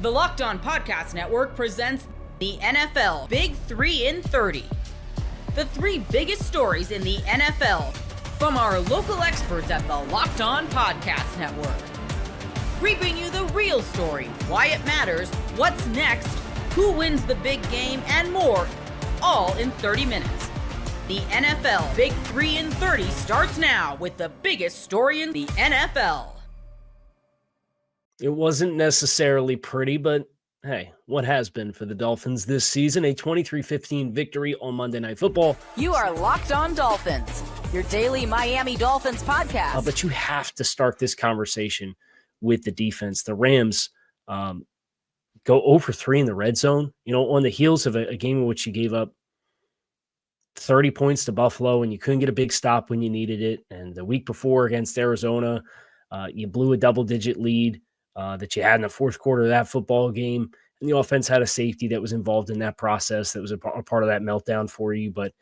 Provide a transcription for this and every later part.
The Locked On Podcast Network presents the NFL Big 3 in 30. The three biggest stories in the NFL from our local experts at the Locked On Podcast Network. Bringing you the real story, why it matters, what's next, who wins the big game, and more, all in 30 minutes. The NFL Big 3 in 30 starts now with the biggest story in the NFL. It wasn't necessarily pretty, but hey, what has been for the Dolphins this season? A 23-15 victory on Monday Night Football. You are Locked On Dolphins, your daily Miami Dolphins podcast. But you have to start this conversation with the defense. The Rams go 0-for-3 in the red zone, on the heels of a game in which you gave up 30 points to Buffalo and you couldn't get a big stop when you needed it. And the week before against Arizona, you blew a double-digit lead that you had in the fourth quarter of that football game. And the offense had a safety that was involved in that process that was a part of that meltdown for you. But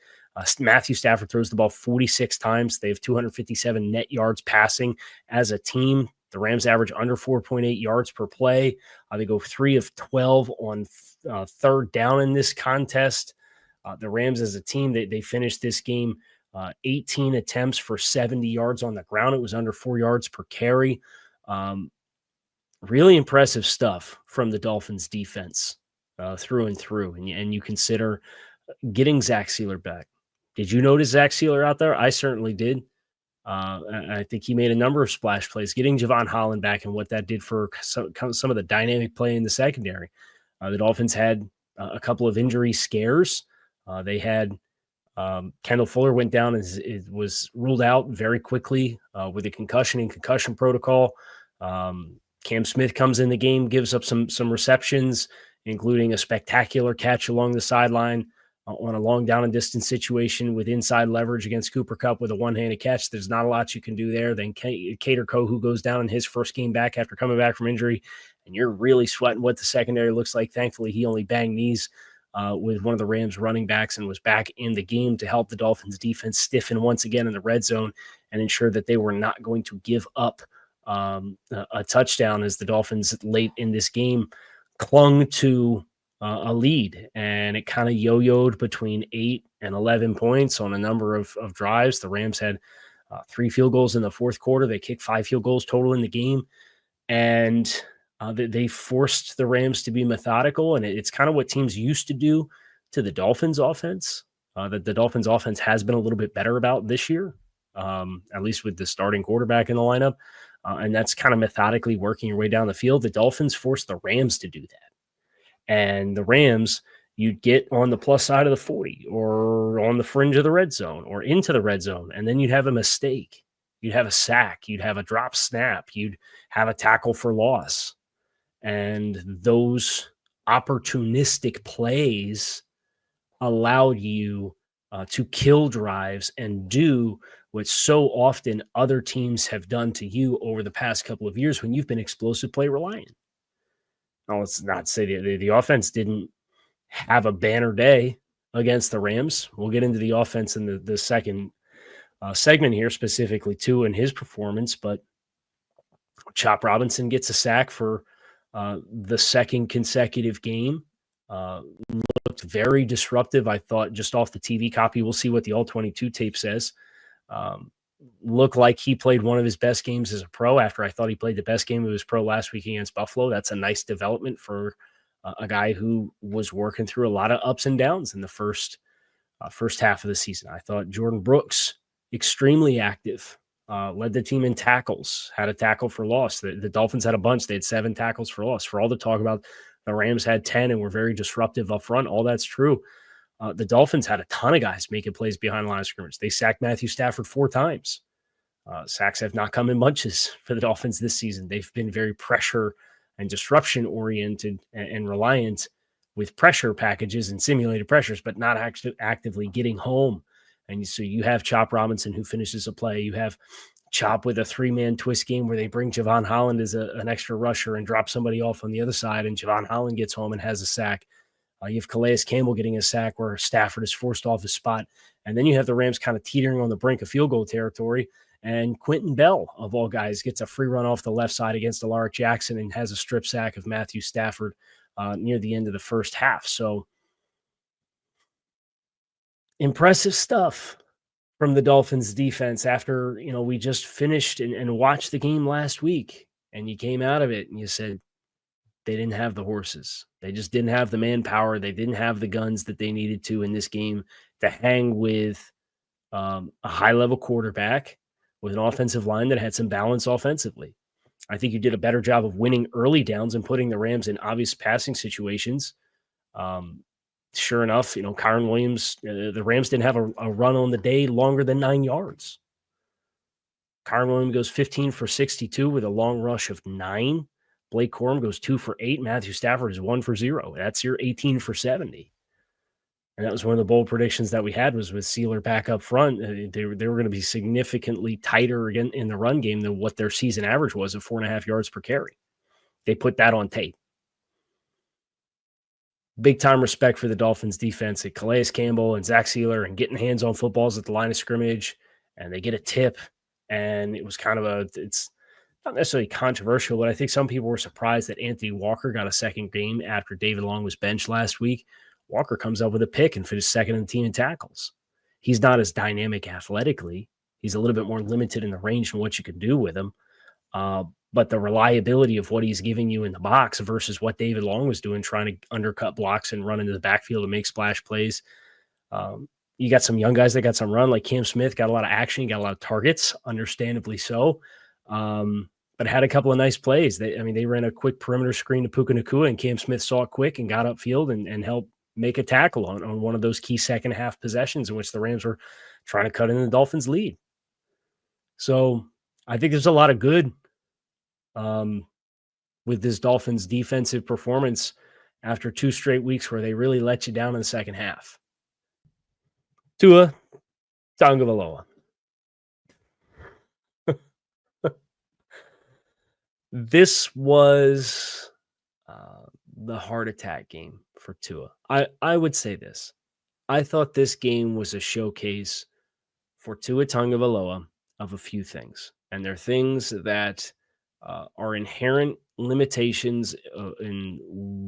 Matthew Stafford throws the ball 46 times. They have 257 net yards passing as a team. The Rams average under 4.8 yards per play. They go 3 of 12 on third down in this contest. The Rams as a team, they finished this game 18 attempts for 70 yards on the ground. It was under 4 yards per carry. Really impressive stuff from the Dolphins defense through and through. And you consider getting Zach Sealer back. Did you notice Zach Sealer out there? I certainly did. I think he made a number of splash plays. Getting Javon Holland back and what that did for some of the dynamic play in the secondary. The Dolphins had a couple of injury scares. They had Kendall Fuller went down and it was ruled out very quickly with a concussion and concussion protocol. Cam Smith comes in the game, gives up some receptions, including a spectacular catch along the sideline on a long down and distance situation with inside leverage against Cooper Kupp with a one-handed catch. There's not a lot you can do there. Then Cater Kohu goes down in his first game back after coming back from injury, and you're really sweating what the secondary looks like. Thankfully, he only banged knees with one of the Rams running backs and was back in the game to help the Dolphins defense stiffen once again in the red zone and ensure that they were not going to give up a touchdown as the Dolphins late in this game clung to a lead, and it kind of yo-yoed between 8 and 11 points on a number of drives. The Rams had 3 field goals in the fourth quarter. They kicked 5 field goals total in the game, and they forced the Rams to be methodical, and it's kind of what teams used to do to the Dolphins offense that the Dolphins offense has been a little bit better about this year, at least with the starting quarterback in the lineup. And that's kind of methodically working your way down the field. The Dolphins forced the Rams to do that. And the Rams, you'd get on the plus side of the 40 or on the fringe of the red zone or into the red zone. And then you'd have a mistake. You'd have a sack. You'd have a drop snap. You'd have a tackle for loss. And those opportunistic plays allowed you to kill drives and do what so often other teams have done to you over the past couple of years when you've been explosive play reliant. Now, let's not say the offense didn't have a banner day against the Rams. We'll get into the offense in the second segment here, specifically too, in his performance. But Chop Robinson gets a sack for the second consecutive game. Looked very disruptive, I thought, just off the TV copy. We'll see what the All-22 tape says. Looked like he played one of his best games as a pro after I thought he played the best game of his pro last week against Buffalo. That's a nice development for a guy who was working through a lot of ups and downs in the first half of the season. I thought Jordan Brooks, extremely active, led the team in tackles, had a tackle for loss. The Dolphins had a bunch. They had 7 tackles for loss. For all the talk about the Rams had 10 and were very disruptive up front, all that's true. The Dolphins had a ton of guys making plays behind the line of scrimmage. They sacked Matthew Stafford 4 times. Sacks have not come in bunches for the Dolphins this season. They've been very pressure and disruption oriented and reliant with pressure packages and simulated pressures, but not actually actively getting home. And so you have Chop Robinson who finishes a play. You have Chop with a 3-man twist game where they bring Javon Holland as an extra rusher and drop somebody off on the other side, and Javon Holland gets home and has a sack. You have Calais Campbell getting a sack where Stafford is forced off his spot. And then you have the Rams kind of teetering on the brink of field goal territory. And Quentin Bell, of all guys, gets a free run off the left side against Alaric Jackson and has a strip sack of Matthew Stafford near the end of the first half. So impressive stuff from the Dolphins defense after, we just finished and watched the game last week, and you came out of it and you said they didn't have the horses. They just didn't have the manpower. They didn't have the guns that they needed to in this game to hang with a high-level quarterback with an offensive line that had some balance offensively. I think you did a better job of winning early downs and putting the Rams in obvious passing situations. Sure enough, Kyron Williams, the Rams didn't have a run on the day longer than 9 yards. Kyron Williams goes 15 for 62 with a long rush of 9. Blake Corum goes 2 for 8. Matthew Stafford is 1 for 0. That's your 18 for 70. And that was one of the bold predictions that we had, was with Sealer back up front. They were going to be significantly tighter again in the run game than what their season average was of 4.5 yards per carry. They put that on tape. Big time respect for the Dolphins defense at Calais Campbell and Zach Sealer and getting hands on footballs at the line of scrimmage. And they get a tip. And it was kind of it's not necessarily controversial, but I think some people were surprised that Anthony Walker got a second game after David Long was benched last week. Walker comes up with a pick and finished second in the team in tackles. He's not as dynamic athletically. He's a little bit more limited in the range and what you can do with him. But the reliability of what he's giving you in the box versus what David Long was doing, trying to undercut blocks and run into the backfield and make splash plays. You got some young guys that got some run, like Cam Smith, got a lot of action, got a lot of targets, understandably so. But had a couple of nice plays. They ran a quick perimeter screen to Puka Nacua, and Cam Smith saw it quick and got upfield and helped make a tackle on one of those key second half possessions in which the Rams were trying to cut in the Dolphins' lead. So I think there's a lot of good with this Dolphins defensive performance after 2 straight weeks where they really let you down in the second half. Tua Tagovailoa. This was the heart attack game for Tua. I would say this. I thought this game was a showcase for Tua Tagovailoa of a few things. And they're things that are inherent limitations in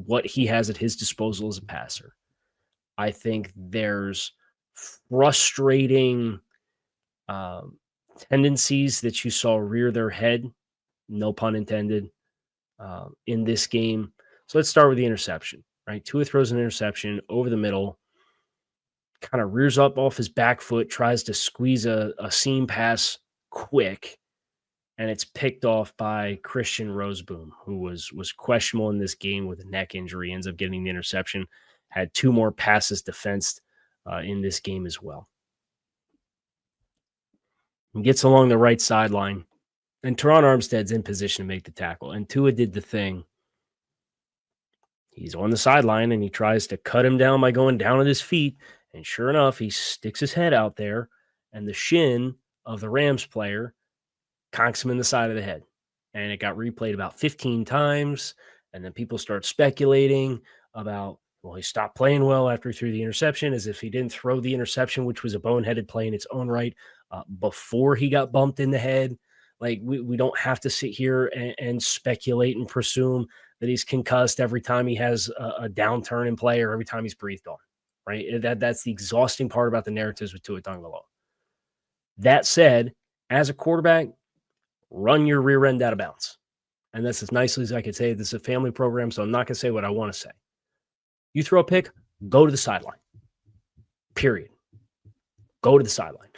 what he has at his disposal as a passer. I think there's frustrating tendencies that you saw rear their head, no pun intended, in this game. So let's start with the interception, right? Tua throws an interception over the middle, kind of rears up off his back foot, tries to squeeze a seam pass quick, and it's picked off by Christian Roseboom, who was questionable in this game with a neck injury, ends up getting the interception, had 2 more passes defensed in this game as well. He gets along the right sideline, and Teron Armstead's in position to make the tackle, and Tua did the thing. He's on the sideline, and he tries to cut him down by going down at his feet, and sure enough, he sticks his head out there, and the shin of the Rams player conks him in the side of the head. And it got replayed about 15 times, and then people start speculating about, well, he stopped playing well after he threw the interception, as if he didn't throw the interception, which was a boneheaded play in its own right, before he got bumped in the head. Like, we don't have to sit here and speculate and presume that he's concussed every time he has a downturn in play or every time he's breathed on, right? That's the exhausting part about the narratives with Tua Tagovailoa. That said, as a quarterback, run your rear end out of bounds. And that's as nicely as I could say. This is a family program, so I'm not going to say what I want to say. You throw a pick, go to the sideline. Period. Go to the sideline.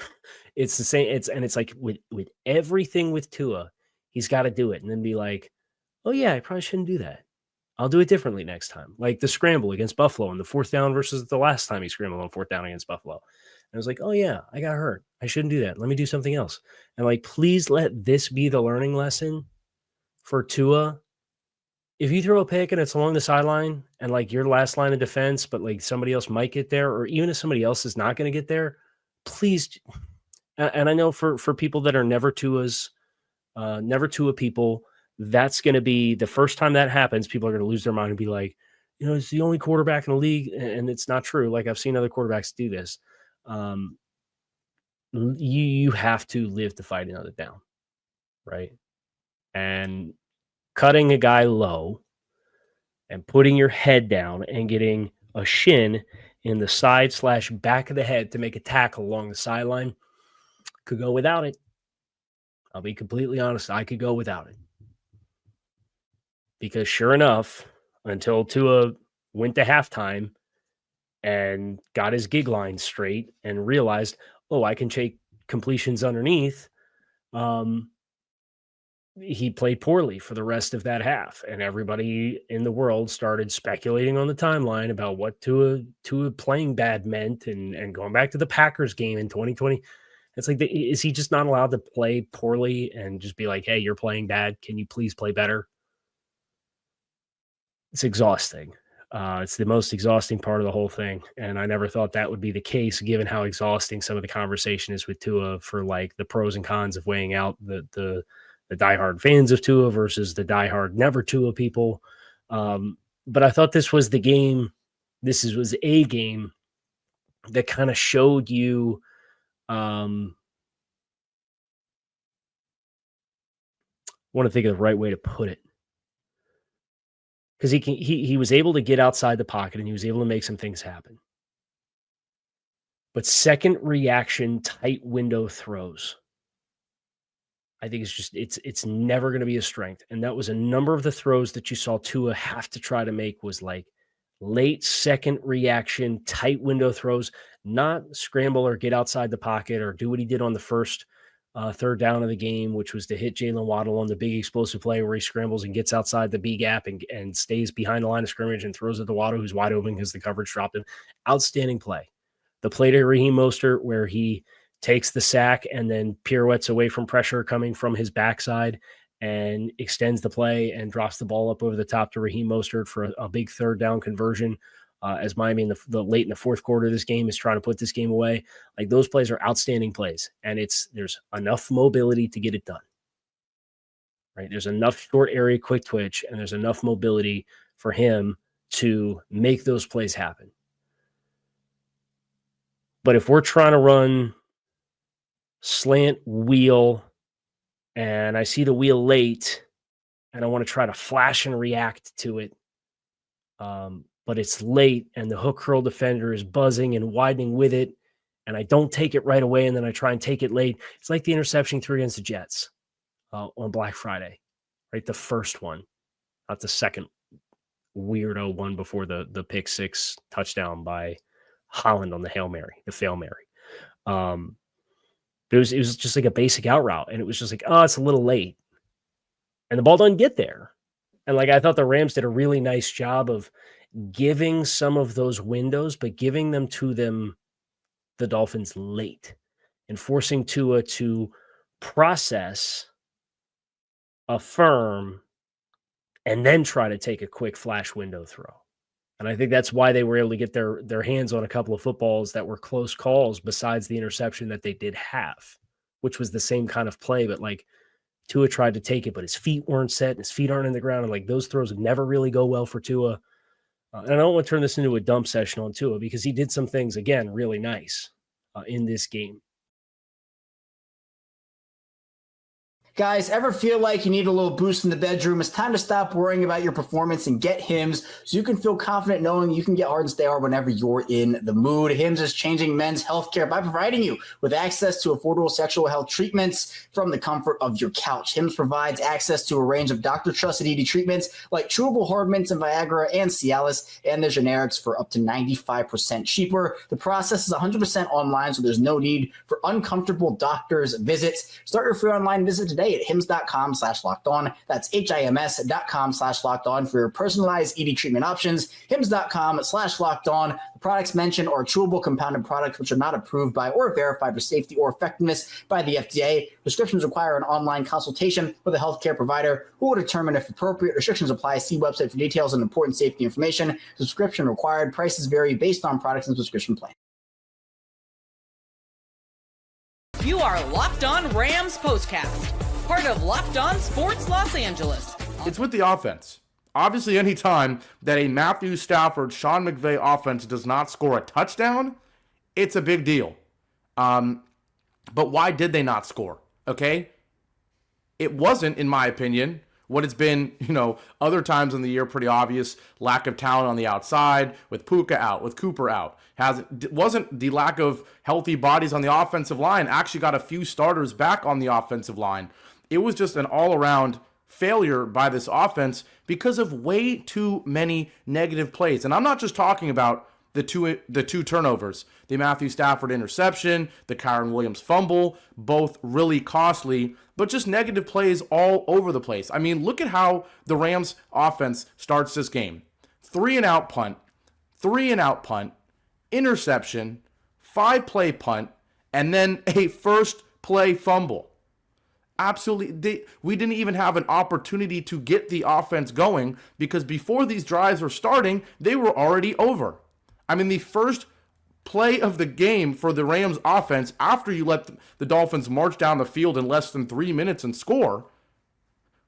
It's the same. It's like with everything with Tua, he's got to do it and then be like, oh yeah, I probably shouldn't do that. I'll do it differently next time. Like the scramble against Buffalo on the 4th down versus the last time he scrambled on 4th down against Buffalo. And I was like, oh yeah, I got hurt. I shouldn't do that. Let me do something else. And like, please let this be the learning lesson for Tua. If you throw a pick and it's along the sideline and like your last line of defense, but like somebody else might get there, or even if somebody else is not going to get there, please. And I know for people that are never Tua people, that's going to be the first time that happens. People are going to lose their mind and be like, it's the only quarterback in the league. And it's not true. Like, I've seen other quarterbacks do this. you have to live to fight another down, right? And cutting a guy low and putting your head down and getting a shin in the side/back of the head to make a tackle along the sideline could go without it. I'll be completely honest. I could go without it. Because sure enough, until Tua went to halftime and got his gig line straight and realized, oh, I can take completions underneath, he played poorly for the rest of that half. And everybody in the world started speculating on the timeline about what Tua playing bad meant and going back to the Packers game in 2020. It's like, is he just not allowed to play poorly and just be like, hey, you're playing bad. Can you please play better? It's exhausting. It's the most exhausting part of the whole thing. And I never thought that would be the case, given how exhausting some of the conversation is with Tua for like the pros and cons of weighing out the diehard fans of Tua versus the diehard never Tua people. But I thought this was the game. Was a game that kind of showed you want to think of the right way to put it. Because he was able to get outside the pocket and he was able to make some things happen. But second reaction, tight window throws, I think it's never going to be a strength. And that was a number of the throws that you saw Tua have to try to make was like late second reaction, tight window throws, not scramble or get outside the pocket or do what he did on the first third down of the game, which was to hit Jalen Waddle on the big explosive play where he scrambles and gets outside the B gap and stays behind the line of scrimmage and throws at the Waddle, who's wide open because the coverage dropped him. Outstanding play. The play to Raheem Mostert where he takes the sack and then pirouettes away from pressure coming from his backside and extends the play and drops the ball up over the top to Raheem Mostert for a big third down conversion. As Miami in the late in the fourth quarter of this game is trying to put this game away. Like those plays are outstanding plays, and there's enough mobility to get it done. Right? There's enough short area quick twitch, and there's enough mobility for him to make those plays happen. But if we're trying to run slant wheel, and I see the wheel late, and I want to try to flash and react to it, but it's late and the hook curl defender is buzzing and widening with it, and I don't take it right away, and then I try and take it late. It's like the interception threw against the Jets on Black Friday, right? The first one, not the second weirdo one before the pick six touchdown by Holland on the Hail Mary, the Fail Mary. It was just like a basic out route, and it was just like, oh, it's a little late. And the ball doesn't get there. And like I thought the Rams did a really nice job of giving some of those windows, but giving them to the Dolphins late and forcing Tua to process, affirm, and then try to take a quick flash window throw. And I think that's why they were able to get their hands on a couple of footballs that were close calls besides the interception that they did have, which was the same kind of play. But like Tua tried to take it, but his feet weren't set and his feet aren't in the ground. And like those throws never really go well for Tua. And I don't want to turn this into a dump session on Tua because he did some things, again, really nice in this game. Guys, ever feel like you need a little boost in the bedroom? It's time to stop worrying about your performance and get Hims so you can feel confident knowing you can get hard and stay hard whenever you're in the mood. Hims is changing men's healthcare by providing you with access to affordable sexual health treatments from the comfort of your couch. Hims provides access to a range of doctor-trusted ED treatments like chewable hard mints and Viagra and Cialis and the generics for up to 95% cheaper. The process is 100% online, so there's no need for uncomfortable doctor's visits. Start your free online visit today at hims.com/lockedon. That's HIMS.com/lockedon for your personalized ED treatment options. hims.com/lockedon. The products mentioned are chewable compounded products which are not approved by or verified for safety or effectiveness by the FDA. Prescriptions require an online consultation with a healthcare provider who will determine if appropriate. Restrictions apply. See website for details and important safety information. Subscription required. Prices vary based on products and subscription plan. You are Locked On Rams Postcast, part of Locked On Sports Los Angeles. It's with the offense. Obviously, any time that a Matthew Stafford, Sean McVay offense does not score a touchdown, it's a big deal. But why did they not score? Okay? It wasn't, in my opinion, what it's been, other times in the year, pretty obvious lack of talent on the outside, with Puka out, with Cooper out. Wasn't the lack of healthy bodies on the offensive line. Actually got a few starters back on the offensive line. It was just an all-around failure by this offense because of way too many negative plays. And I'm not just talking about the two turnovers, the Matthew Stafford interception, the Kyren Williams fumble, both really costly, but just negative plays all over the place. I mean, look at how the Rams offense starts this game. 3-and-out punt, 3-and-out punt, interception, 5-play punt, and then a first play fumble. Absolutely, we didn't even have an opportunity to get the offense going because before these drives were starting, they were already over. I mean, the first play of the game for the Rams offense, after you let the Dolphins march down the field in less than 3 minutes and score,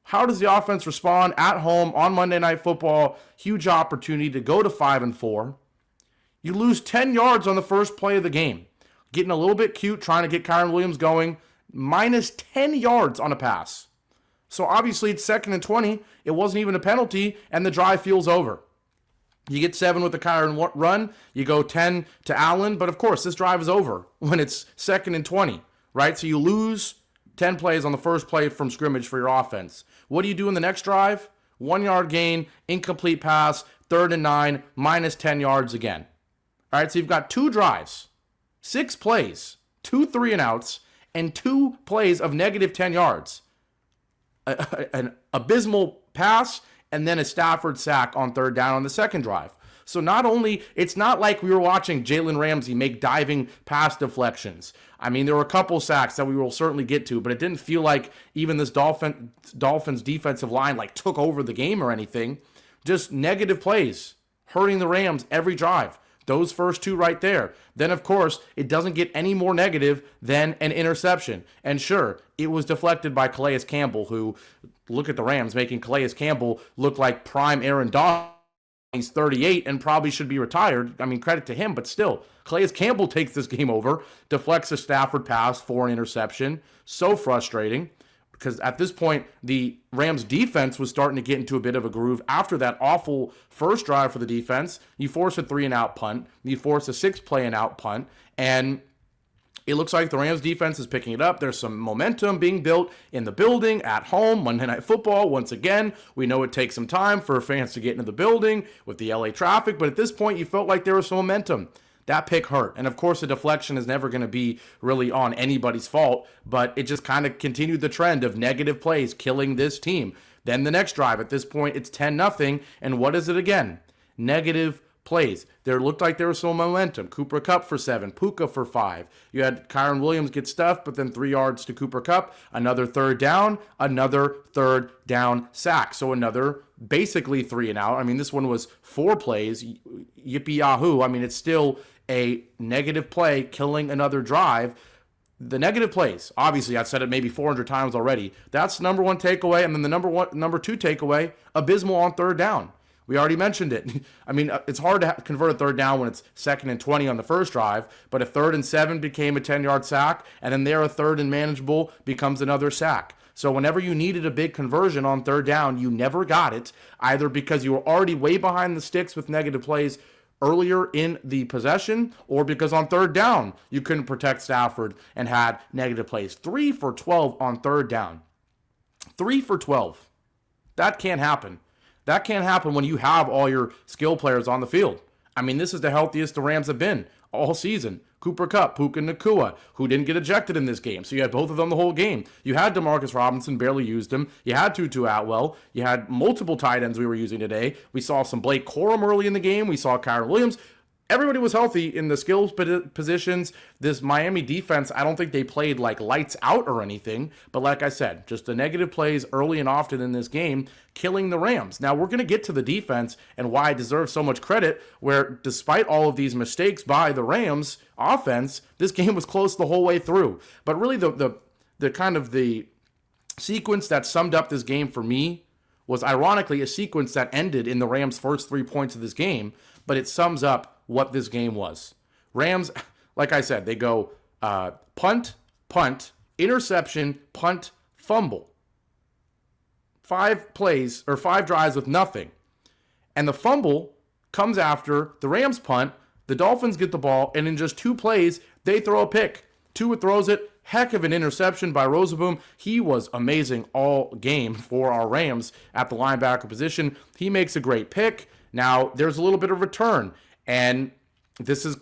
how does the offense respond at home on Monday Night Football? Huge opportunity to go to 5-4. You lose 10 yards on the first play of the game. Getting a little bit cute, trying to get Kyren Williams going. Minus 10 yards on a pass. So obviously it's 2nd and 20. It wasn't even a penalty, and the drive feels over. You get 7 with the Kyren run. You go 10 to Allen. But of course, this drive is over when it's 2nd and 20, right? So you lose 10 plays on the first play from scrimmage for your offense. What do you do in the next drive? 1-yard gain, incomplete pass, 3rd and 9, minus 10 yards again. All right, so you've got 2 drives, 6 plays, 2 3-and-outs, and 2 plays of negative 10 yards. An abysmal pass, and then a Stafford sack on 3rd down on the second drive. So not only, it's not like we were watching Jalen Ramsey make diving pass deflections. I mean, there were a couple sacks that we will certainly get to, but it didn't feel like even this Dolphins defensive line took over the game or anything. Just negative plays, hurting the Rams every drive. Those first 2 right there. Then, of course, it doesn't get any more negative than an interception. And sure, it was deflected by Calais Campbell, who, look at the Rams, making Calais Campbell look like prime Aaron Donald. He's 38 and probably should be retired. I mean, credit to him, but still, Calais Campbell takes this game over, deflects a Stafford pass for an interception. So frustrating. Because at this point, the Rams defense was starting to get into a bit of a groove after that awful first drive for the defense. You force a 3-and-out punt. You force a 6-play-and-out punt. And it looks like the Rams defense is picking it up. There's some momentum being built in the building, at home, Monday Night Football. Once again, we know it takes some time for fans to get into the building with the LA traffic. But at this point, you felt like there was some momentum. That pick hurt. And of course, the deflection is never going to be really on anybody's fault, but it just kind of continued the trend of negative plays killing this team. Then the next drive, at this point, it's 10-0. And what is it again? Negative plays. There looked like there was some momentum. Cooper Kupp for 7, Puka for 5. You had Kyren Williams get stuffed, but then 3 yards to Cooper Kupp. Another 3rd down, another 3rd down sack. So another basically 3-and-out. I mean, this one was 4 plays. Yippee yahoo. I mean, it's still a negative play killing another drive. The negative plays, obviously, I've said it maybe 400 times already. That's the number 1 takeaway. And then the number 2 takeaway, abysmal on 3rd down. We already mentioned it. I mean, it's hard to convert a 3rd down when it's 2nd and 20 on the first drive, but a 3rd and 7 became a 10-yard sack, and then there a 3rd and manageable becomes another sack. So whenever you needed a big conversion on 3rd down, you never got it, either because you were already way behind the sticks with negative plays earlier in the possession, or because on 3rd down, you couldn't protect Stafford and had negative plays. 3 for 12 on 3rd down. 3 for 12. That can't happen. That can't happen when you have all your skill players on the field. I mean, this is the healthiest the Rams have been all season. Cooper Kupp, Puka Nacua, who didn't get ejected in this game. So you had both of them the whole game. You had Demarcus Robinson, barely used him. You had Tutu Atwell. You had multiple tight ends we were using today. We saw some Blake Corum early in the game. We saw Kyren Williams. Everybody was healthy in the skills positions. This Miami defense, I don't think they played like lights out or anything. But like I said, just the negative plays early and often in this game, killing the Rams. Now, we're going to get to the defense and why it deserves so much credit, where despite all of these mistakes by the Rams offense, this game was close the whole way through. But really the kind of the sequence that summed up this game for me was ironically a sequence that ended in the Rams' first 3 points of this game, but it sums up what this game was. Rams, like I said, they go punt, punt, interception, punt, fumble. 5 plays or 5 drives with nothing. And the fumble comes after the Rams punt. The Dolphins get the ball, and in just 2 plays, they throw a pick. Tua throws it. Heck of an interception by Rosenboom. He was amazing all game for our Rams at the linebacker position. He makes a great pick. Now, there's a little bit of return, and this is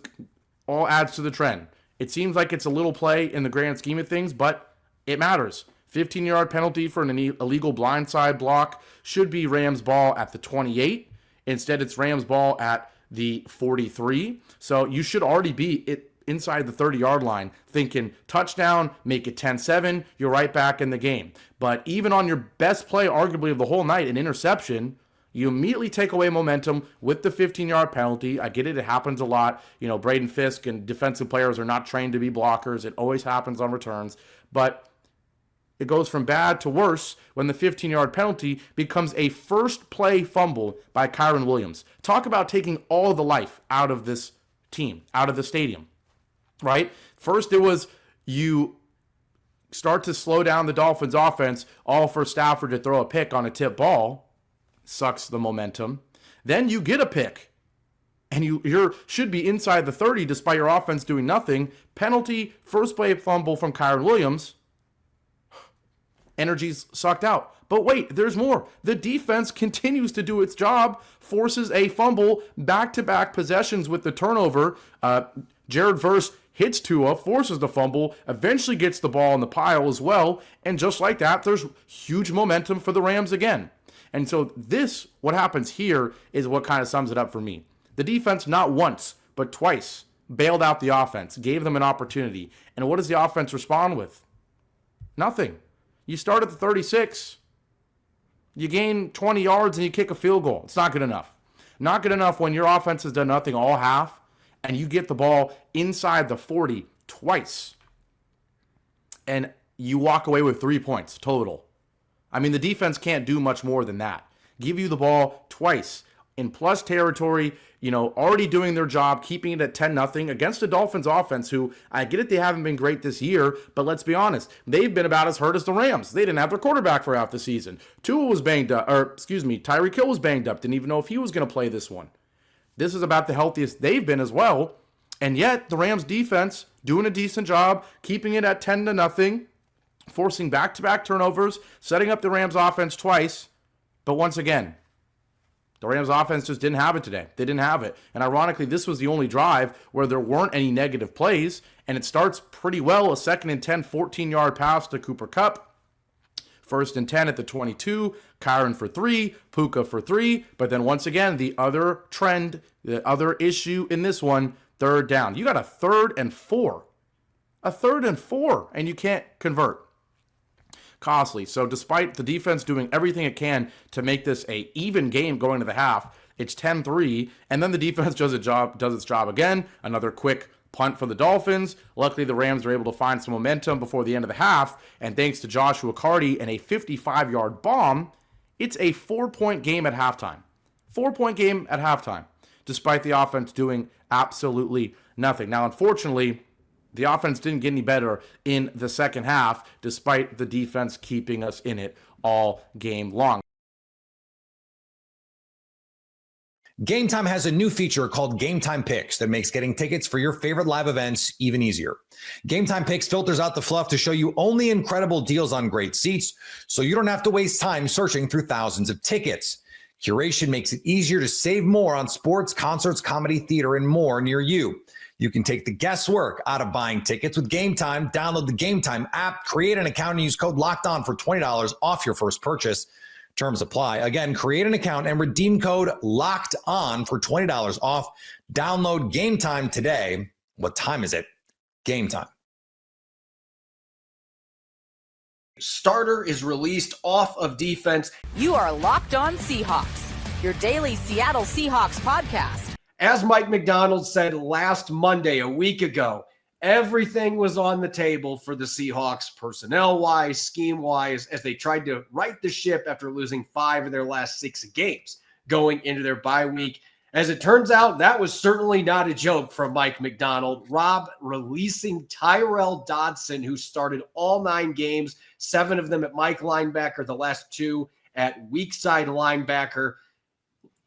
all adds to the trend. It seems like it's a little play in the grand scheme of things, but it matters. 15-yard penalty for an illegal blindside block should be Rams ball at the 28. Instead, it's Rams ball at the 43. So you should already be inside the 30-yard line thinking touchdown, make it 10-7, you're right back in the game. But even on your best play, arguably of the whole night, an interception, you immediately take away momentum with the 15-yard penalty. I get it. It happens a lot. Braden Fisk and defensive players are not trained to be blockers. It always happens on returns. But it goes from bad to worse when the 15-yard penalty becomes a first play fumble by Kyren Williams. Talk about taking all the life out of this team, out of the stadium, right? First, it was you start to slow down the Dolphins offense, all for Stafford to throw a pick on a tip ball. Sucks the momentum. Then you get a pick, and you should be inside the 30 despite your offense doing nothing. Penalty, first play fumble from Kyren Williams. Energy's sucked out. But wait, there's more. The defense continues to do its job, forces a fumble, back-to-back possessions with the turnover. Jared Verse hits Tua, forces the fumble, eventually gets the ball in the pile as well, and just like that, there's huge momentum for the Rams again. And so what happens here is what kind of sums it up for me. The defense not once, but twice bailed out the offense, gave them an opportunity. And what does the offense respond with? Nothing. You start at the 36, you gain 20 yards, and you kick a field goal. It's not good enough. Not good enough when your offense has done nothing all half, and you get the ball inside the 40 twice, and you walk away with 3 points total. I mean, the defense can't do much more than that. Give you the ball twice in plus territory, already doing their job, keeping it at 10-0 against a Dolphins offense who, I get it, they haven't been great this year, but let's be honest, they've been about as hurt as the Rams. They didn't have their quarterback for half the season. Tyreek Hill was banged up, didn't even know if he was going to play this one. This is about the healthiest they've been as well, and yet the Rams defense doing a decent job, keeping it at 10-0, forcing back-to-back turnovers, setting up the Rams offense twice, but once again, the Rams offense just didn't have it today. They didn't have it. And ironically, this was the only drive where there weren't any negative plays, and it starts pretty well, a 2nd and 10, 14-yard pass to Cooper Kupp. 1st and 10 at the 22, Kyren for 3, Puka for 3, but then once again, the other trend, the other issue in this one, 3rd down. You got a 3rd and 4. A 3rd and 4, and you can't convert. Costly. So despite the defense doing everything it can to make this a even game going to the half, it's 10-3, and then the defense does its job again. Another quick punt for the Dolphins. Luckily, the Rams are able to find some momentum before the end of the half, and thanks to Joshua Carty and a 55-yard bomb, it's a 4-point game at halftime. 4-point game at halftime, despite the offense doing absolutely nothing. Now, unfortunately, the offense didn't get any better in the second half, despite the defense keeping us in it all game long. Game Time has a new feature called Game Time Picks that makes getting tickets for your favorite live events even easier. Game Time Picks filters out the fluff to show you only incredible deals on great seats, so you don't have to waste time searching through thousands of tickets. Curation makes it easier to save more on sports, concerts, comedy, theater, and more near you. You can take the guesswork out of buying tickets with Game Time. Download the Game Time app, create an account, and use code LOCKEDON for $20 off your first purchase. Terms apply. Again, create an account and redeem code LOCKEDON for $20 off. Download Game Time today. What time is it? Game Time. Starter is released off of defense. You are Locked On Seahawks, your daily Seattle Seahawks podcast. As Mike McDonald said last Monday, a week ago, everything was on the table for the Seahawks personnel-wise, scheme-wise, as they tried to right the ship after losing 5 of their last 6 games going into their bye week. As it turns out, that was certainly not a joke from Mike Macdonald. Rob releasing Tyrel Dodson, who started all 9 games, 7 of them at Mike linebacker, the last 2 at weak side linebacker.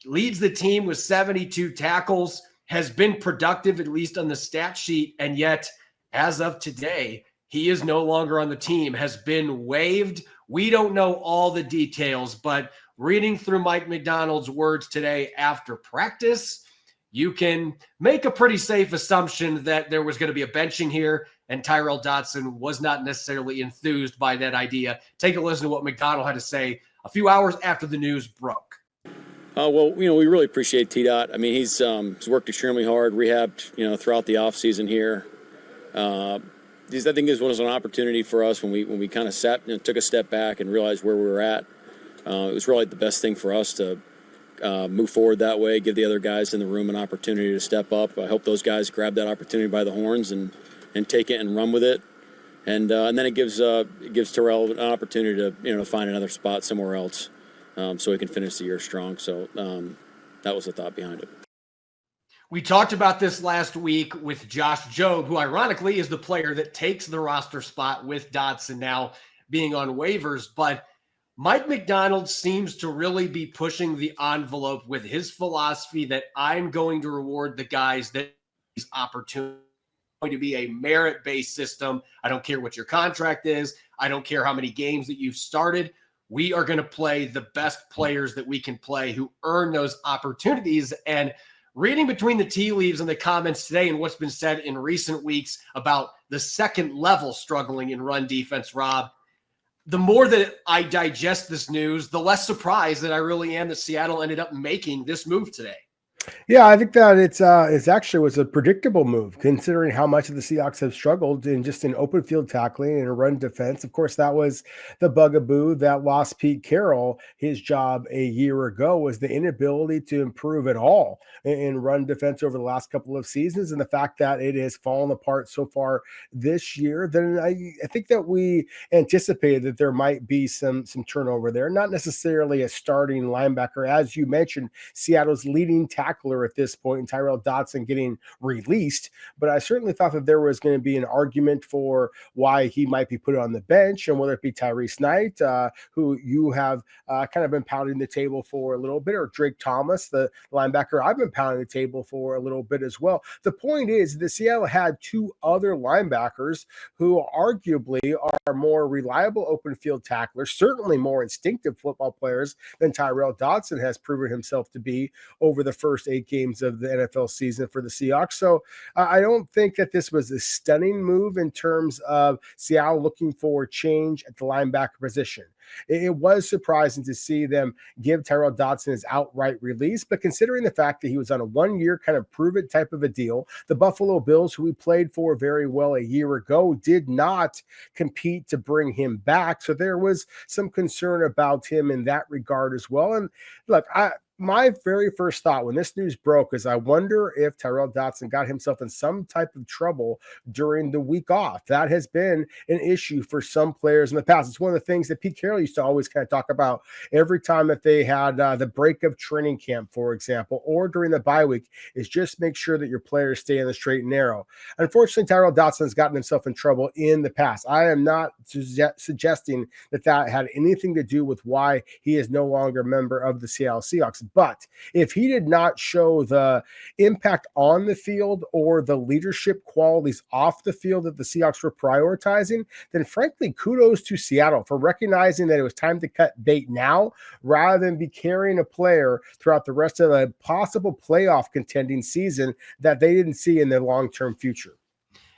Leads the team with 72 tackles, has been productive, at least on the stat sheet, and yet, as of today, he is no longer on the team, has been waived. We don't know all the details, but reading through Mike Macdonald's words today after practice, you can make a pretty safe assumption that there was going to be a benching here, and Tyrel Dodson was not necessarily enthused by that idea. Take a listen to what Macdonald had to say a few hours after the news broke. Well, we really appreciate T-Dot. I mean, he's worked extremely hard, rehabbed, throughout the offseason here. I think this was an opportunity for us when we kind of sat and took a step back and realized where we were at. It was really the best thing for us to move forward that way, give the other guys in the room an opportunity to step up. I hope those guys grab that opportunity by the horns and take it and run with it. And then it gives Tyrel an opportunity to find another spot somewhere else. So he can finish the year strong. So that was the thought behind it. We talked about this last week with Josh Jobe, who ironically is the player that takes the roster spot with Dodson now being on waivers. But Mike Macdonald seems to really be pushing the envelope with his philosophy that I'm going to reward the guys that these opportunities. Going to be a merit-based system. I don't care what your contract is. I don't care how many games that you've started. We are going to play the best players that we can play who earn those opportunities. And reading between the tea leaves and the comments today and what's been said in recent weeks about the second level struggling in run defense, Rob, the more that I digest this news, the less surprised that I really am that Seattle ended up making this move today. Yeah, I think that it's actually was a predictable move considering how much of the Seahawks have struggled in open field tackling and a run defense. Of course, that was the bugaboo that lost Pete Carroll his job a year ago, was the inability to improve at all in run defense over the last couple of seasons, and the fact that it has fallen apart so far this year. Then I think that we anticipated that there might be some turnover there, not necessarily a starting linebacker, as you mentioned. Seattle's leading tackler at this point, and Tyrel Dodson getting released. But I certainly thought that there was going to be an argument for why he might be put on the bench, and whether it be Tyrese Knight, who you have kind of been pounding the table for a little bit, or Drake Thomas, the linebacker I've been pounding the table for a little bit as well. The point is that Seattle had 2 other linebackers who arguably are more reliable open field tacklers, certainly more instinctive football players than Tyrel Dodson has proven himself to be over the first 8 games of the NFL season for the Seahawks. So I don't think that this was a stunning move in terms of Seattle looking for change at the linebacker position. It was surprising to see them give Tyrel Dodson his outright release, but considering the fact that he was on a 1-year kind of prove-it type of a deal, the Buffalo Bills, who he played for very well a year ago, did not compete to bring him back. So there was some concern about him in that regard as well. And look, my very first thought when this news broke is I wonder if Tyrel Dodson got himself in some type of trouble during the week off. That has been an issue for some players in the past. It's one of the things that Pete Carroll used to always kind of talk about every time that they had the break of training camp, for example, or during the bye week, is just make sure that your players stay in the straight and narrow. Unfortunately, Tyrel Dodson has gotten himself in trouble in the past. I am not suggesting that had anything to do with why he is no longer a member of the Seattle Seahawks. But if he did not show the impact on the field or the leadership qualities off the field that the Seahawks were prioritizing, then frankly, kudos to Seattle for recognizing that it was time to cut bait now rather than be carrying a player throughout the rest of a possible playoff contending season that they didn't see in their long-term future.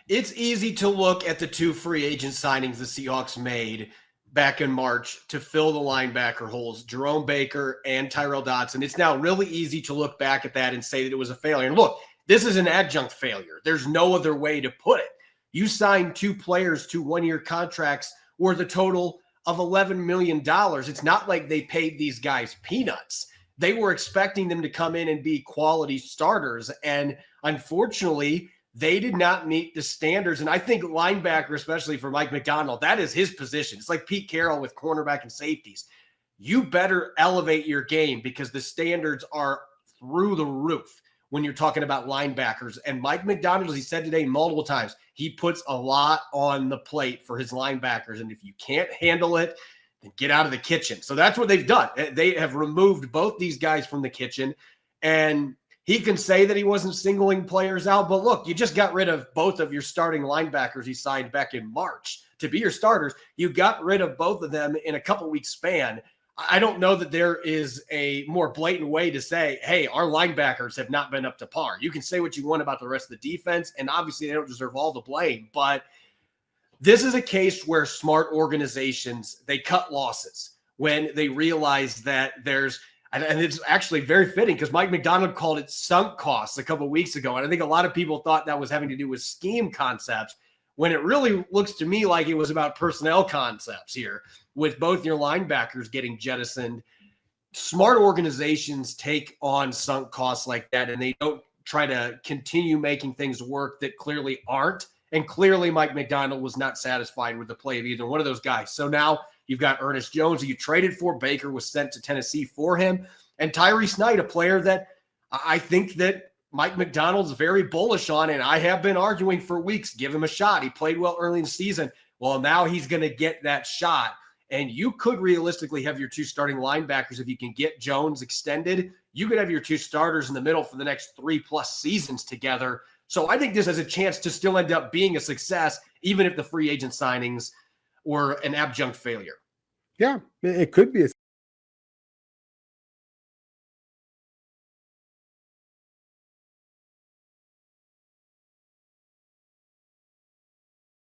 It's easy to look at the 2 free agent signings the Seahawks made back in March to fill the linebacker holes, Jerome Baker and Tyrel Dodson. It's now really easy to look back at that and say that it was a failure. And look, this is an adjunct failure. There's no other way to put it. You signed 2 players to 1-year contracts worth a total of $11 million. It's not like they paid these guys peanuts. They were expecting them to come in and be quality starters. And unfortunately, they did not meet the standards. And I think linebacker, especially for Mike Macdonald, that is his position. It's like Pete Carroll with cornerback and safeties. You better elevate your game because the standards are through the roof when you're talking about linebackers. And Mike McDonald, as he said today multiple times, he puts a lot on the plate for his linebackers. And if you can't handle it, then get out of the kitchen. So that's what they've done. They have removed both these guys from the kitchen. And he can say that he wasn't singling players out, but look, you just got rid of both of your starting linebackers he signed back in March to be your starters. You got rid of both of them in a couple weeks span. I don't know that there is a more blatant way to say, hey, our linebackers have not been up to par. You can say what you want about the rest of the defense, and obviously they don't deserve all the blame, but this is a case where smart organizations, they cut losses when they realize that there's, and it's actually very fitting because Mike McDonald called it sunk costs a couple of weeks ago, and I think a lot of people thought that was having to do with scheme concepts, when it really looks to me like it was about personnel concepts here, with both your linebackers getting jettisoned. Smart organizations take on sunk costs like that, and they don't try to continue making things work that clearly aren't. And clearly Mike McDonald was not satisfied with the play of either one of those guys. So now you've got Ernest Jones, who you traded for. Baker was sent to Tennessee for him. And Tyrese Knight, a player that I think that Mike McDonald's very bullish on, and I have been arguing for weeks, give him a shot. He played well early in the season. Well, now he's going to get that shot. And you could realistically have your two starting linebackers. If you can get Jones extended, you could have your two starters in the middle for the next 3+ seasons together. So I think this has a chance to still end up being a success, even if the free agent signings were an abject failure. Yeah, it could be a